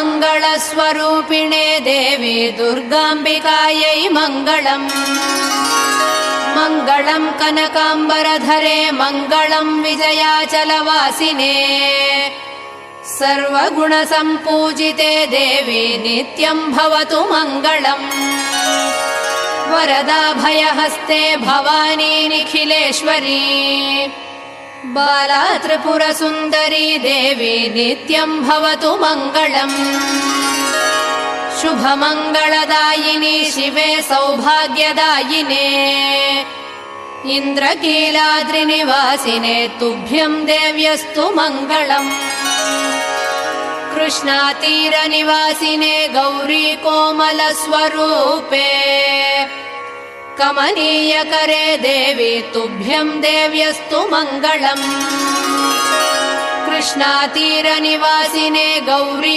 सर्वमङ्गलस्वरूपिणे देवी दुर्गाम्बिकायै मङ्गलम्। मङ्गलम् कनकाम्बरधरे मङ्गलम् विजयाचलवासिने सर्वगुणसम्पूजिते देवी नित्यम् भवतु मङ्गलम्। वरदाभयहस्ते भवानी निखिलेश्वरी बाला त्रिपुरसुन्दरी देवी नित्यम् भवतु मङ्गलम्। शुभमङ्गलदायिनी शिवे सौभाग्यदायिने इन्द्रकीलाद्रिनिवासिने तुभ्यम् देव्यस्तु मङ्गलम्। कृष्णातीरनिवासिने गौरी कोमलस्वरूपे कमनीयकरे देवी तुभ्यम् देव्यस्तु मङ्गलम्। कृष्णातीरनिवासिने गौरी